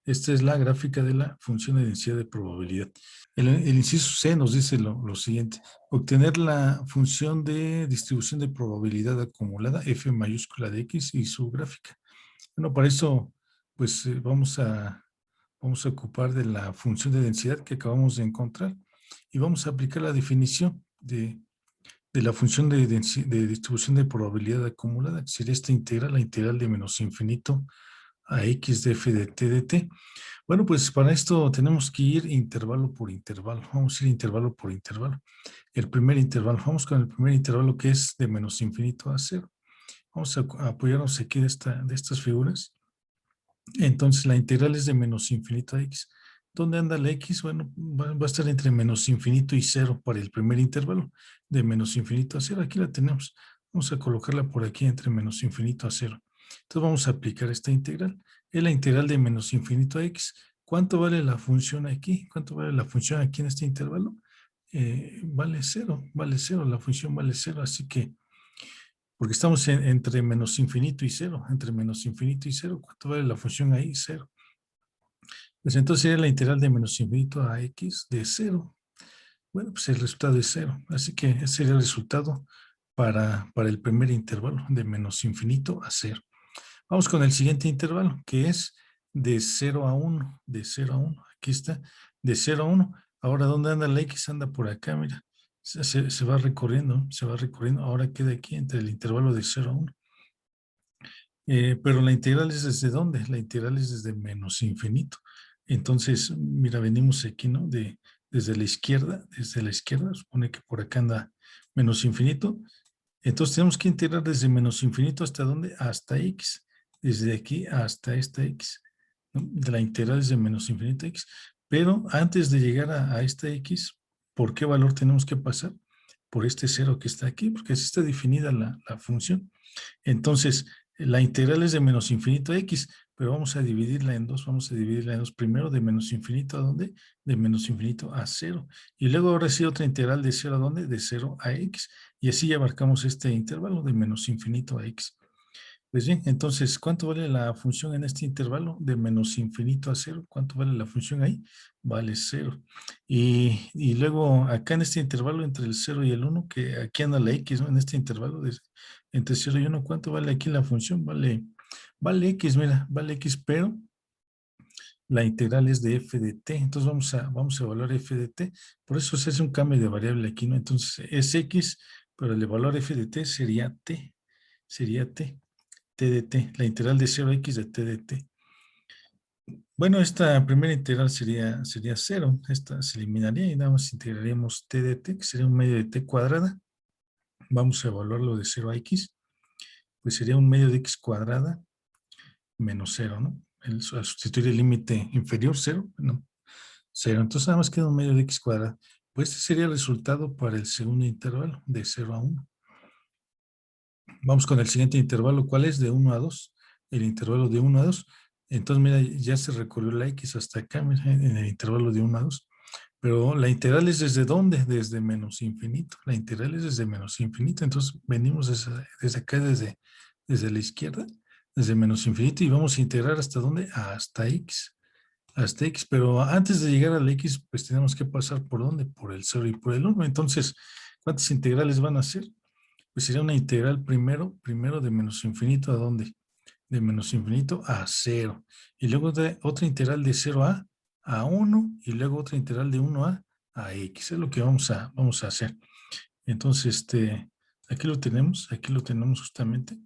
esta es la gráfica de la función de densidad de probabilidad. El inciso C nos dice lo siguiente. Obtener la función de distribución de probabilidad acumulada, F mayúscula de X y su gráfica. Bueno, para eso, pues vamos a ocupar de la función de densidad que acabamos de encontrar y vamos a aplicar la definición de la función de distribución de probabilidad acumulada, que sería esta integral, la integral de menos infinito a X de F de T de T. Bueno, pues para esto tenemos que ir intervalo por intervalo. Vamos a ir intervalo por intervalo. El primer intervalo, vamos con el primer intervalo que es de menos infinito a 0. Vamos a apoyarnos aquí de estas figuras. Entonces la integral es de menos infinito a x. ¿Dónde anda la x? Bueno, va a estar entre menos infinito y 0 para el primer intervalo. De menos infinito a 0, aquí la tenemos. Vamos a colocarla por aquí entre menos infinito a 0. Entonces vamos a aplicar esta integral. Es la integral de menos infinito a x. ¿Cuánto vale la función aquí? ¿Cuánto vale la función aquí en este intervalo? Vale 0, la función vale 0, así que porque estamos entre menos infinito y 0. Entre menos infinito y 0, ¿cuánto vale la función ahí? 0. Pues entonces sería la integral de menos infinito a x de 0. Bueno, pues el resultado es 0. Así que ese sería el resultado para el primer intervalo, de menos infinito a 0. Vamos con el siguiente intervalo, que es de 0 a 1. De 0 a 1. Aquí está. De 0 a 1. Ahora, ¿dónde anda la x? Anda por acá, mira. Se va recorriendo, Ahora queda aquí entre el intervalo de 0 a 1. Pero la integral es ¿desde dónde? La integral es desde menos infinito. Entonces, mira, venimos aquí, ¿no? Desde la izquierda, supone que por acá anda menos infinito. Entonces tenemos que integrar desde menos infinito ¿hasta dónde? Hasta x. Desde aquí hasta esta x. ¿no? De la integral es de menos infinito a x. Pero antes de llegar a esta x, ¿por qué valor tenemos que pasar? Por este cero que está aquí, porque así está definida la función. Entonces, la integral es de menos infinito a x, pero vamos a dividirla en dos. Vamos a dividirla en dos. Primero de menos infinito a ¿dónde? De menos infinito a 0. Y luego ahora sí otra integral de 0 a ¿dónde? De 0 a x. Y así ya abarcamos este intervalo de menos infinito a x. Pues bien, entonces, ¿cuánto vale la función en este intervalo? De menos infinito a 0. ¿Cuánto vale la función ahí? Vale 0. Y luego, acá en este intervalo entre el 0 y el 1, que aquí anda la x, ¿no? En este intervalo entre 0 y 1, ¿cuánto vale aquí la función? Vale x, mira, vale x, pero la integral es de f de t. Entonces vamos a evaluar f de t. Por eso se hace un cambio de variable aquí, ¿no? Entonces es x, pero el valor f de t sería t. Sería t. T de t, la integral de 0 a x de t de t. Bueno, esta primera integral sería 0. Esta se eliminaría y nada más integraríamos t de t, que sería un medio de t cuadrada. Vamos a evaluarlo de 0 a x. Pues sería un medio de x cuadrada menos 0, ¿no? Al sustituir el límite inferior, 0, no, 0. Entonces nada más queda un medio de x cuadrada. Pues este sería el resultado para el segundo intervalo, de 0 a 1. Vamos con el siguiente intervalo. ¿Cuál es? De 1 a 2. El intervalo de 1 a 2. Entonces, mira, ya se recorrió la x hasta acá, mira, en el intervalo de 1 a 2. Pero la integral es ¿desde dónde? Desde menos infinito. La integral es desde menos infinito. Entonces, venimos desde acá, desde la izquierda, desde menos infinito, y vamos a integrar ¿hasta dónde? Hasta x. Hasta x. Pero antes de llegar a la x, pues tenemos que pasar ¿por dónde? Por el 0 y por el 1. Entonces, ¿cuántas integrales van a ser? Pues sería una integral primero de menos infinito ¿a dónde? De menos infinito a 0. Y luego otra integral de 0 a 1 y luego otra integral de 1 a x. Es lo que vamos a hacer. Entonces, aquí lo tenemos justamente.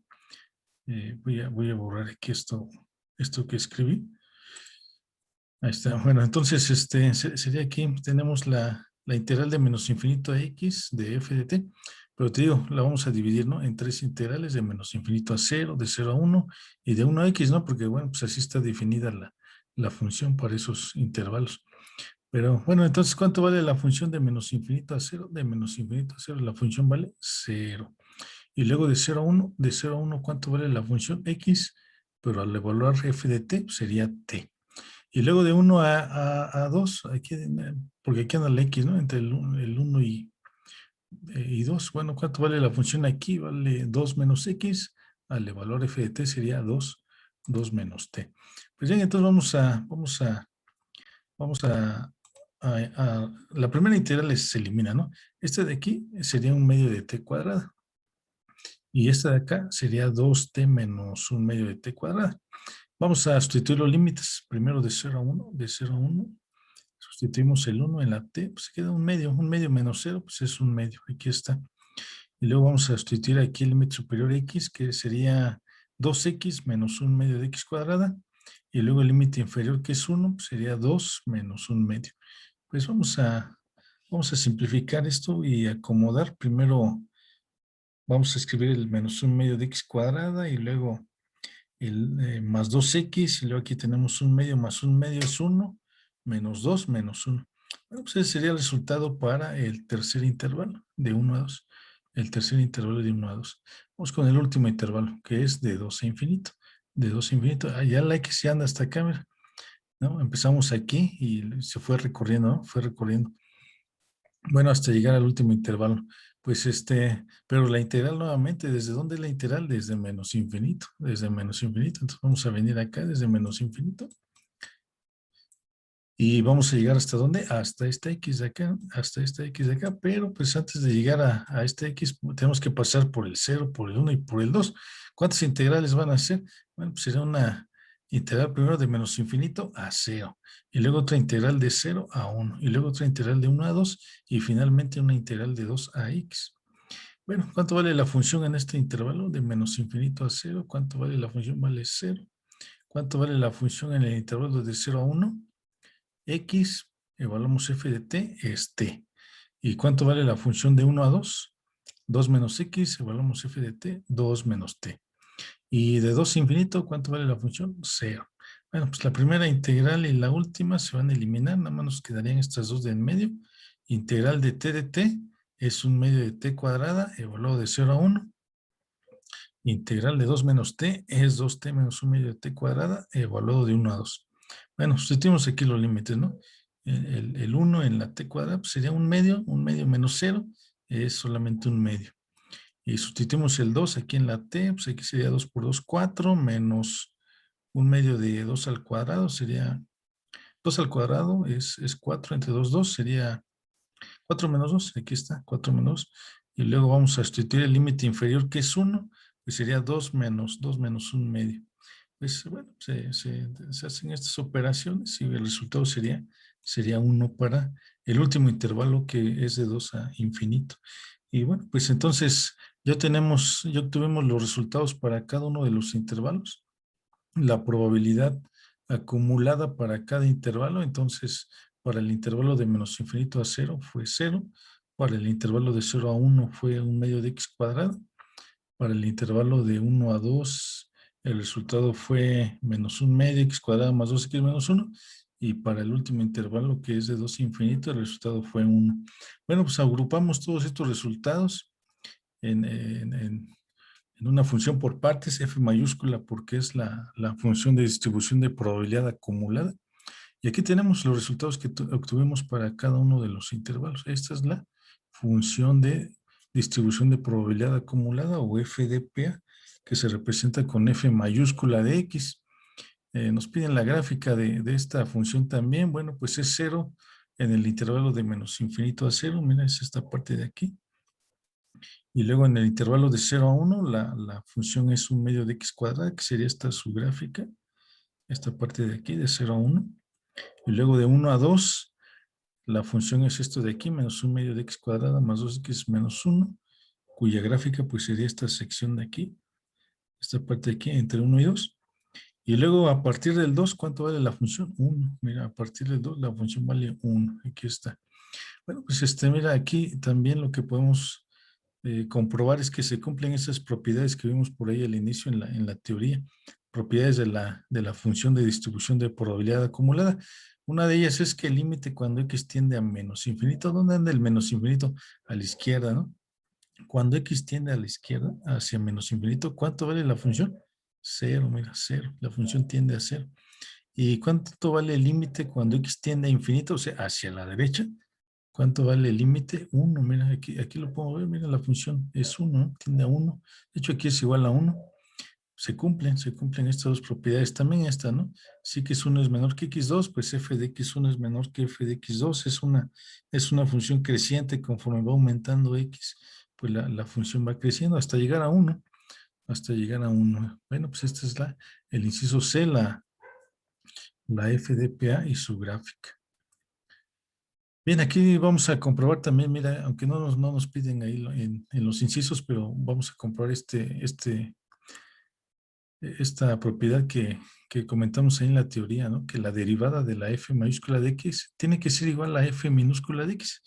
Voy a borrar aquí esto que escribí. Ahí está. Bueno, entonces sería aquí, tenemos la integral de menos infinito a x de f de t, pero te digo, la vamos a dividir, ¿no? En tres integrales de menos infinito a 0, de 0 a 1 y de 1 a x, ¿no? Porque, bueno, pues así está definida la función para esos intervalos. Pero, bueno, entonces, ¿cuánto vale la función de menos infinito a 0? De menos infinito a 0, la función vale 0. Y luego de 0 a 1, ¿cuánto vale la función x? Pero al evaluar f de t, sería t. Y luego de 1 a 2, aquí, porque aquí anda la x, ¿no? Entre el 1 y 2. Bueno, ¿cuánto vale la función aquí? Vale 2 menos x. El valor f de t sería 2 menos t. Pues bien, entonces la primera integral se elimina, ¿no? Esta de aquí sería un medio de t cuadrada. Y esta de acá sería 2t menos un medio de t cuadrada. Vamos a sustituir los límites. Primero de 0 a 1, de 0 a 1. Sustituimos el 1 en la t, pues queda un medio menos 0, pues es un medio, aquí está. Y luego vamos a sustituir aquí el límite superior x, que sería 2x menos un medio de x cuadrada, y luego el límite inferior, que es 1, pues sería 2 menos un medio. Pues vamos a simplificar esto y acomodar. Primero vamos a escribir el menos un medio de x cuadrada, y luego el más 2x, y luego aquí tenemos un medio más un medio es 1, menos 2 menos 1. Bueno, pues ese sería el resultado para el tercer intervalo, de 1 a 2. El tercer intervalo de 1 a 2. Vamos con el último intervalo, que es de 2 a infinito. De 2 a infinito, allá la x ya anda hasta acá, mira, ¿no? Empezamos aquí y se fue recorriendo, ¿no? Fue recorriendo. Bueno, hasta llegar al último intervalo. Pues pero la integral nuevamente, ¿desde dónde es la integral? Desde menos infinito, desde menos infinito. Entonces vamos a venir acá desde menos infinito. Y vamos a llegar ¿hasta dónde? Hasta esta x de acá, hasta esta x de acá. Pero pues antes de llegar a esta x, tenemos que pasar por el 0, por el 1 y por el 2. ¿Cuántas integrales van a ser? Bueno, pues será una integral primero de menos infinito a 0. Y luego otra integral de 0 a 1. Y luego otra integral de 1 a 2. Y finalmente una integral de 2 a x. Bueno, ¿cuánto vale la función en este intervalo? De menos infinito a 0. ¿Cuánto vale la función? Vale 0. ¿Cuánto vale la función en el intervalo de 0 a 1? X, evaluamos f de t, es t. ¿Y cuánto vale la función de 1 a 2? 2 menos x, evaluamos f de t, 2 menos t. Y de 2 a infinito, ¿cuánto vale la función? 0. Bueno, pues la primera integral y la última se van a eliminar, nada más nos quedarían estas dos de en medio. Integral de t es un medio de t cuadrada evaluado de 0 a 1. Integral de 2 menos t es 2t menos un medio de t cuadrada evaluado de 1 a 2. Bueno, sustituimos aquí los límites, ¿no? El 1 en la t cuadrada pues sería un medio menos 0 es solamente un medio. Y sustituimos el 2 aquí en la t, pues aquí sería 2 por 2, 4, menos un medio de 2 al cuadrado, sería 2 al cuadrado, es 4 entre 2, 2, sería 4 menos 2, aquí está, 4 menos 2. Y luego vamos a sustituir el límite inferior que es 1, pues sería 2 menos 1 medio. Pues bueno, se hacen estas operaciones y el resultado sería 1 para el último intervalo que es de 2 a infinito. Y bueno, pues entonces ya obtuvimos los resultados para cada uno de los intervalos, la probabilidad acumulada para cada intervalo. Entonces, para el intervalo de menos infinito a 0 fue 0, para el intervalo de 0 a 1 fue un medio de x cuadrado, para el intervalo de 1 a 2 el resultado fue menos un medio x cuadrado más 2x menos 1, y para el último intervalo que es de 2 a infinito el resultado fue 1. Bueno, pues agrupamos todos estos resultados en una función por partes, f mayúscula, porque es la función de distribución de probabilidad acumulada. Y aquí tenemos los resultados que obtuvimos para cada uno de los intervalos. Esta es la función de distribución de probabilidad acumulada, o FDPA, que se representa con f mayúscula de x. Nos piden la gráfica de esta función también. Bueno, pues es 0 en el intervalo de menos infinito a 0. Mira, es esta parte de aquí. Y luego en el intervalo de 0 a 1, la función es un medio de x cuadrada, que sería esta su gráfica. Esta parte de aquí, de 0 a 1. Y luego de 1 a 2, la función es esto de aquí, menos un medio de x cuadrada más 2x menos 1, cuya gráfica pues sería esta sección de aquí, esta parte de aquí, entre 1 y 2. Y luego a partir del 2, ¿cuánto vale la función? 1. Mira, a partir del 2 la función vale 1. Aquí está. Bueno, pues mira, aquí también lo que podemos comprobar es que se cumplen esas propiedades que vimos por ahí al inicio en la teoría, propiedades de la función de distribución de probabilidad acumulada. Una de ellas es que el límite cuando x tiende a menos infinito, ¿dónde anda el menos infinito? A la izquierda, ¿no? Cuando x tiende a la izquierda, hacia menos infinito, ¿cuánto vale la función? 0, mira, 0. La función tiende a 0. ¿Y cuánto vale el límite cuando x tiende a infinito? O sea, hacia la derecha. ¿Cuánto vale el límite? 1, mira, aquí lo puedo ver, mira, la función es 1, ¿no? Tiende a 1. De hecho, aquí es igual a 1. Se cumplen estas dos propiedades. También esta, ¿no? Sí que es 1 es menor que x2, pues f de x1 es menor que f de x2. Es una función creciente conforme va aumentando x. Pues la función va creciendo hasta llegar a 1. Hasta llegar a 1. Bueno, pues esta es el inciso C, la FDPA y su gráfica. Bien, aquí vamos a comprobar también, mira, aunque no nos piden ahí en los incisos, pero vamos a comprobar esta propiedad que comentamos ahí en la teoría, ¿no? Que la derivada de la f mayúscula de x tiene que ser igual a f minúscula de x.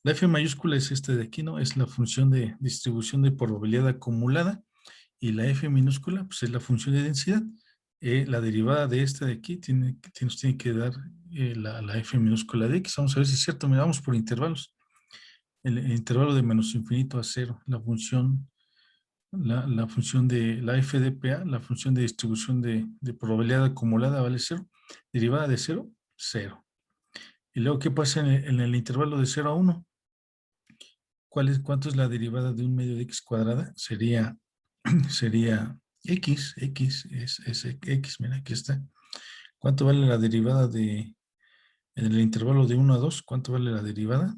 La f mayúscula es esta de aquí, ¿no? Es la función de distribución de probabilidad acumulada, y la f minúscula pues es la función de densidad. La derivada de esta de aquí nos tiene que dar la f minúscula de x. Vamos a ver si es cierto. Mira, vamos por intervalos. El intervalo de menos infinito a 0, la función de la FDPA, la función de distribución de probabilidad acumulada vale 0. Derivada de 0, 0. Y luego, ¿qué pasa en el intervalo de 0 a 1? ¿Cuánto es la derivada de un medio de x cuadrada? Sería x es x, mira, aquí está. ¿Cuánto vale la derivada en el intervalo de 1 a 2? ¿Cuánto vale la derivada?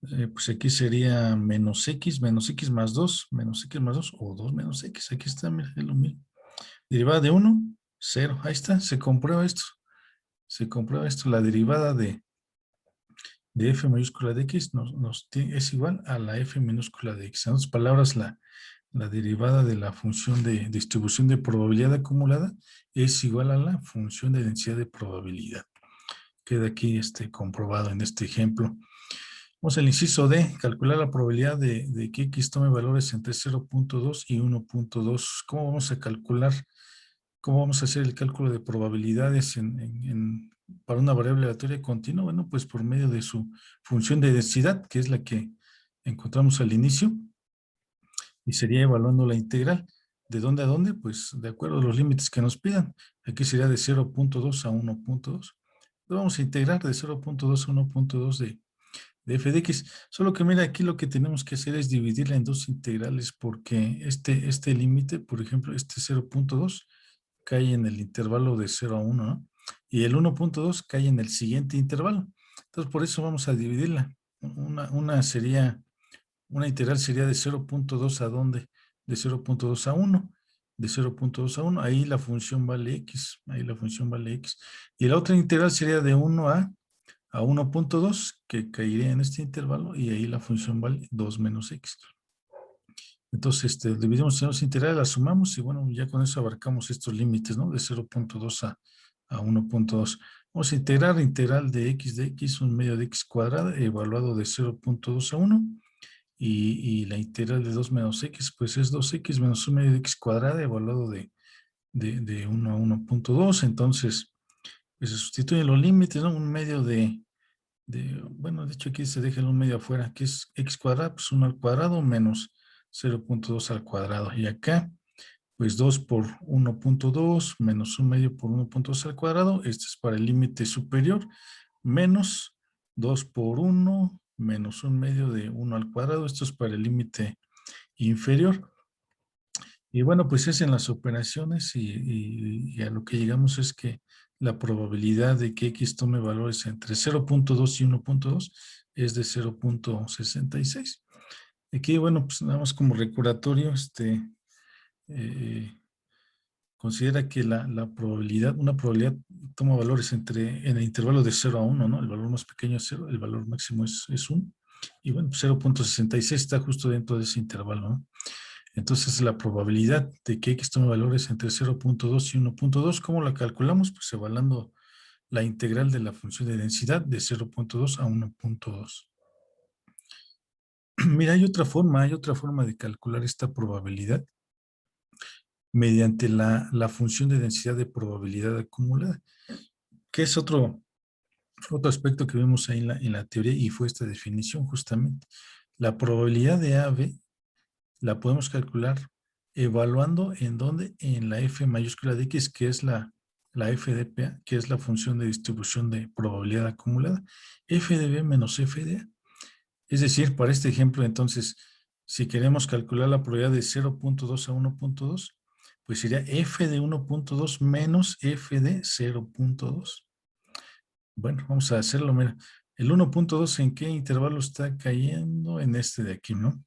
Pues aquí sería menos x más 2, o 2 menos x. Aquí está, mira, es lo mismo. Derivada de 1, 0. Ahí está, se comprueba esto. Se comprueba esto. La derivada de f mayúscula de x es igual a la f minúscula de x. En otras palabras, la derivada de la función de distribución de probabilidad acumulada es igual a la función de densidad de probabilidad. Queda aquí comprobado en este ejemplo. Vamos al inciso D, calcular la probabilidad de que x tome valores entre 0.2 y 1.2. ¿Cómo vamos a calcular ¿Cómo vamos a hacer el cálculo de probabilidades para una variable aleatoria continua? Bueno, pues por medio de su función de densidad, que es la que encontramos al inicio, y sería evaluando la integral. ¿De dónde a dónde? Pues de acuerdo a los límites que nos pidan. Aquí sería de 0.2 a 1.2. Vamos a integrar de 0.2 a 1.2 de f de x. Solo que mira, aquí lo que tenemos que hacer es dividirla en dos integrales porque este límite, por ejemplo, este 0.2 cae en el intervalo de 0 a 1, ¿no? Y el 1.2 cae en el siguiente intervalo. Entonces, por eso vamos a dividirla. Una integral sería de 0.2 a dónde? De 0.2 a 1. De 0.2 a 1. Ahí la función vale x. Ahí la función vale x. Y la otra integral sería de 1 a 1.2, que caería en este intervalo, y ahí la función vale 2 menos x. Entonces, dividimos en dos integrales, las sumamos, y bueno, ya con eso abarcamos estos límites, ¿no? De 0.2 a 1.2. Vamos a integrar integral de x, un medio de x cuadrada, evaluado de 0.2 a 1, y la integral de 2 menos x, pues es 2x menos un medio de x cuadrada, evaluado de 1 a 1.2. Entonces, pues se sustituyen los límites, ¿no? Un medio bueno, de hecho aquí se deja el un medio afuera, que es x cuadrado, pues 1 al cuadrado menos 0.2 al cuadrado. Y acá, pues 2 por 1.2 menos un medio por 1.2 al cuadrado. Este es para el límite superior, menos 2 por 1 menos un medio de 1 al cuadrado. Esto es para el límite inferior. Y bueno, pues es en las operaciones, y a lo que llegamos es que la probabilidad de que x tome valores entre 0.2 y 1.2 es de 0.66. Aquí, bueno, pues nada más como recordatorio, eh, considera que una probabilidad toma valores en el intervalo de 0 a 1, ¿no? El valor más pequeño es 0, el valor máximo es 1. Y bueno, 0.66 está justo dentro de ese intervalo, ¿no? Entonces, la probabilidad de que x tome valores entre 0.2 y 1.2, ¿cómo la calculamos? Pues evaluando la integral de la función de densidad de 0.2 a 1.2. Mira, hay otra forma de calcular esta probabilidad mediante la función de densidad de probabilidad acumulada, que es otro aspecto que vemos ahí en la teoría, y fue esta definición justamente. La probabilidad de AB la podemos calcular evaluando en dónde, en la f mayúscula de x, que es la f de p, que es la función de distribución de probabilidad acumulada, f de b menos f de a. Es decir, para este ejemplo, entonces, si queremos calcular la probabilidad de 0.2 a 1.2, pues sería f de 1.2 menos f de 0.2. Bueno, vamos a hacerlo, mira. El 1.2, ¿en qué intervalo está cayendo? En este de aquí, ¿no?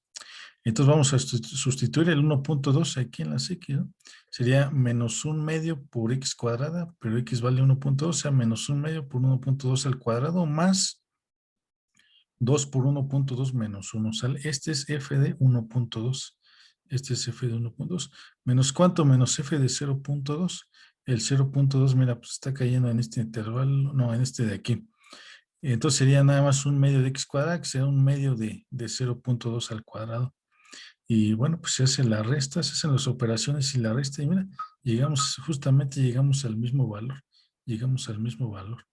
Entonces vamos a sustituir el 1.2 aquí en las x, ¿no? Sería menos un medio por x cuadrada, pero x vale 1.2, o sea, menos un medio por 1.2 al cuadrado, más 2 por 1.2 menos 1. Sale. Este es f de 1.2. Este es f de 1.2. ¿Menos cuánto? Menos f de 0.2. El 0.2, mira, pues está cayendo en este intervalo, no, en este de aquí. Entonces sería nada más un medio de x cuadrada, que sería un medio de 0.2 al cuadrado. Y bueno, pues se hace la resta, se hacen las operaciones y la resta, y mira, justamente llegamos al mismo valor. Llegamos al mismo valor.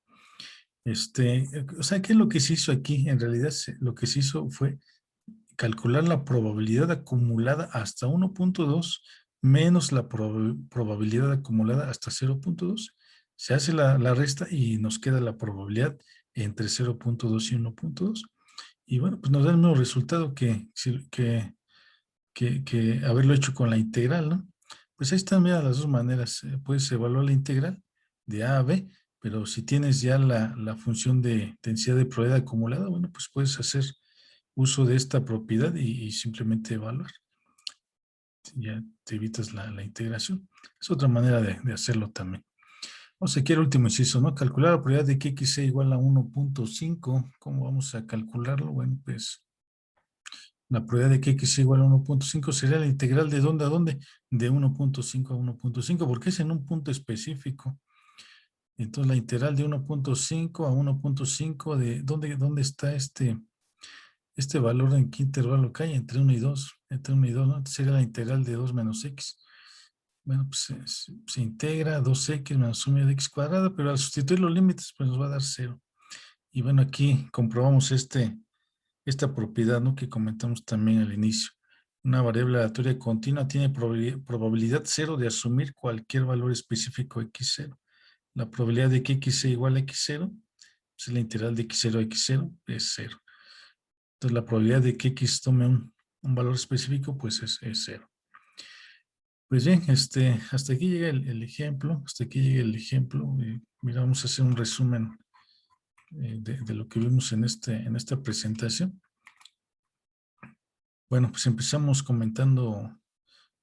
O sea, ¿qué es lo que se hizo aquí? En realidad, lo que se hizo fue calcular la probabilidad acumulada hasta 1.2 menos la probabilidad acumulada hasta 0.2. Se hace la resta y nos queda la probabilidad entre 0.2 y 1.2. Y bueno, pues nos da el mismo resultado que haberlo hecho con la integral, ¿no? Pues ahí están, mira, las dos maneras. Puedes evaluar la integral de a b, pero si tienes ya la función de densidad de probabilidad acumulada, bueno, pues puedes hacer uso de esta propiedad y simplemente evaluar. Ya te evitas la integración. Es otra manera de hacerlo también. Vamos aquí al último inciso, ¿no? Calcular la probabilidad de que x sea igual a 1.5. ¿Cómo vamos a calcularlo? Bueno, pues la probabilidad de que x sea igual a 1.5 sería la integral de dónde a dónde, de 1.5 a 1.5, porque es en un punto específico. Entonces la integral de 1.5 a 1.5, de dónde está este valor, en qué intervalo cae, entre 1 y 2, entre 1 y 2, ¿no? Sería la integral de 2 menos x. Bueno, pues se integra 2x menos 1 de x cuadrada, pero al sustituir los límites, pues nos va a dar 0. Y bueno, aquí comprobamos esta propiedad, ¿no?, que comentamos también al inicio. Una variable aleatoria continua tiene probabilidad 0 de asumir cualquier valor específico x0. La probabilidad de que x sea igual a x0, pues la integral de x0 a x0 es 0. Entonces la probabilidad de que x tome un valor específico, pues es 0. Pues bien, hasta aquí llega el ejemplo, hasta aquí llega el ejemplo. Mira, vamos a hacer un resumen de lo que vimos en esta presentación. Bueno, pues empezamos comentando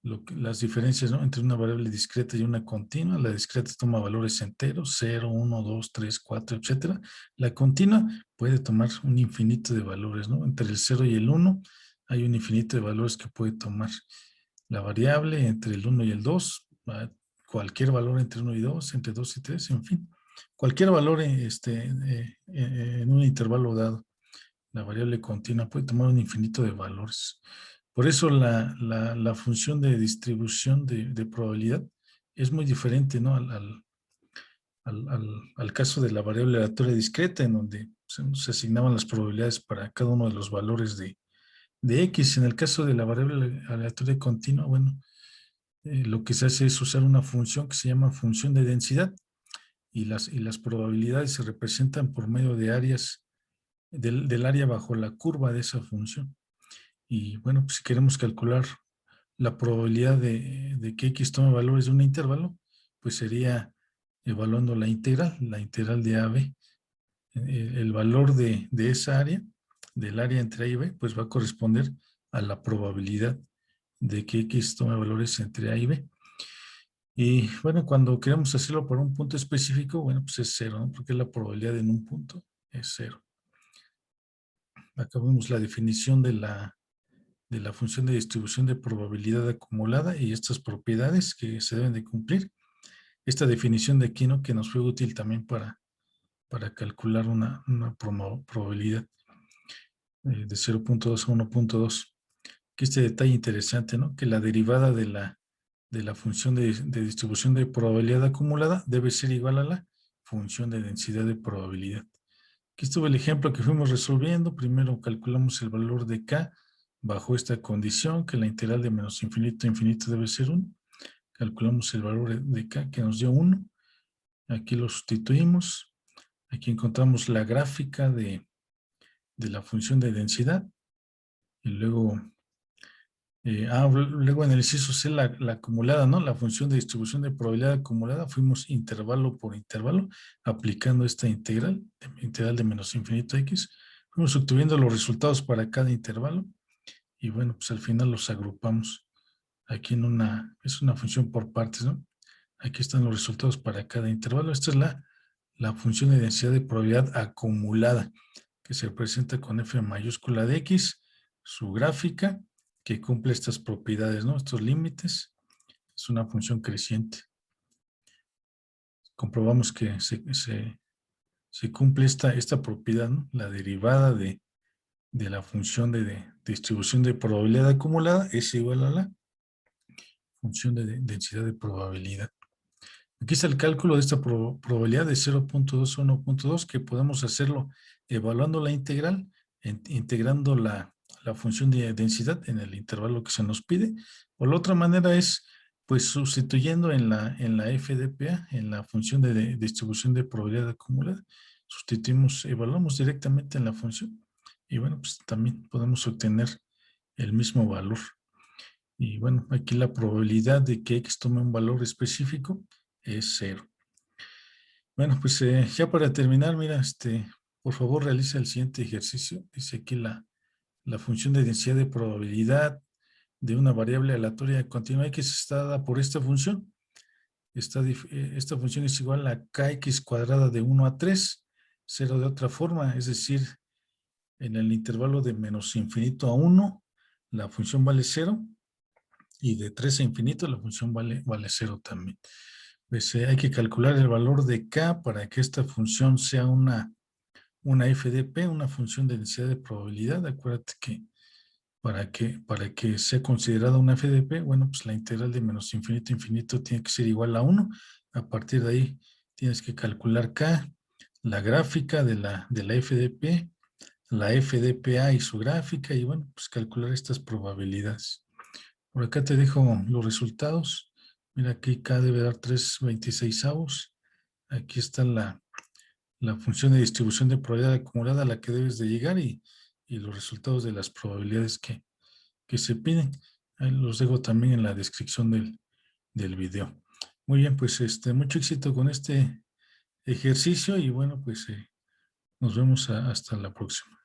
las diferencias, ¿no?, entre una variable discreta y una continua. La discreta toma valores enteros, 0, 1, 2, 3, 4, etcétera. La continua puede tomar un infinito de valores, ¿no? Entre el 0 y el 1 hay un infinito de valores que puede tomar. La variable entre el 1 y el 2, cualquier valor entre 1 y 2, entre 2 y 3, en fin. Cualquier valor en un intervalo dado. La variable continua puede tomar un infinito de valores. Por eso la función de distribución de probabilidad es muy diferente, ¿no?, al caso de la variable aleatoria discreta, en donde se asignaban las probabilidades para cada uno de los valores de x. En el caso de la variable aleatoria continua, bueno, lo que se hace es usar una función que se llama función de densidad, y las probabilidades se representan por medio de áreas del área bajo la curva de esa función. Y bueno, pues si queremos calcular la probabilidad de que x tome valores de un intervalo, pues sería evaluando la integral de a a b. El valor de esa área, del área entre a y b, pues va a corresponder a la probabilidad de que x tome valores entre a y b. Y bueno, cuando queremos hacerlo por un punto específico, bueno, pues es 0, ¿no?, porque la probabilidad en un punto es 0. Acá vemos la definición de la función de distribución de probabilidad acumulada y estas propiedades que se deben de cumplir. Esta definición de aquí, ¿no?, que nos fue útil también para calcular una probabilidad de 0.2 a 1.2. Que este detalle interesante, ¿no?, que la derivada de la función de distribución de probabilidad acumulada debe ser igual a la función de densidad de probabilidad. Aquí estuvo el ejemplo que fuimos resolviendo. Primero calculamos el valor de k bajo esta condición, que la integral de menos infinito a infinito debe ser 1. Calculamos el valor de k, que nos dio 1. Aquí lo sustituimos. Aquí encontramos la gráfica de la función de densidad. Y luego, luego en el inciso C la acumulada, ¿no?, la función de distribución de probabilidad acumulada. Fuimos intervalo por intervalo aplicando esta integral de menos infinito a x. Fuimos obteniendo los resultados para cada intervalo. Y bueno, pues al final los agrupamos aquí es una función por partes, ¿no? Aquí están los resultados para cada intervalo. Esta es la función de densidad de probabilidad acumulada, que se representa con f mayúscula de x, su gráfica, que cumple estas propiedades, ¿no?, estos límites. Es una función creciente. Comprobamos que se cumple esta propiedad, ¿no?, la derivada de la función de distribución de probabilidad acumulada es igual a la función de densidad de probabilidad. Aquí está el cálculo de esta probabilidad de 0.2 a 1.2, que podemos hacerlo evaluando la integral, integrando la función de densidad en el intervalo que se nos pide. O la otra manera es, pues, sustituyendo en la FDPA, en la función de distribución de probabilidad acumulada, evaluamos directamente en la función. Y bueno, pues también podemos obtener el mismo valor. Y bueno, aquí la probabilidad de que x tome un valor específico es 0. Bueno, pues ya para terminar, mira, por favor realiza el siguiente ejercicio. Dice aquí la función de densidad de probabilidad de una variable aleatoria continua x está dada por esta función. Esta función es igual a kx cuadrada de 1 a 3, 0 de otra forma, es decir, en el intervalo de menos infinito a 1, la función vale 0, y de 3 a infinito la función vale 0 también. Pues hay que calcular el valor de k para que esta función sea una FDP, una función de densidad de probabilidad. Acuérdate que para que sea considerada una FDP, bueno, pues la integral de menos infinito a infinito tiene que ser igual a 1. A partir de ahí tienes que calcular K, la gráfica de la FDP, la FDPA y su gráfica, y bueno, pues calcular estas probabilidades. Por acá te dejo los resultados. Mira, aquí K debe dar 3/26. Aquí está la función de distribución de probabilidad acumulada a la que debes de llegar y los resultados de las probabilidades que se piden. Ahí los dejo también en la descripción del video. Muy bien, pues mucho éxito con este ejercicio y bueno, pues nos vemos hasta la próxima.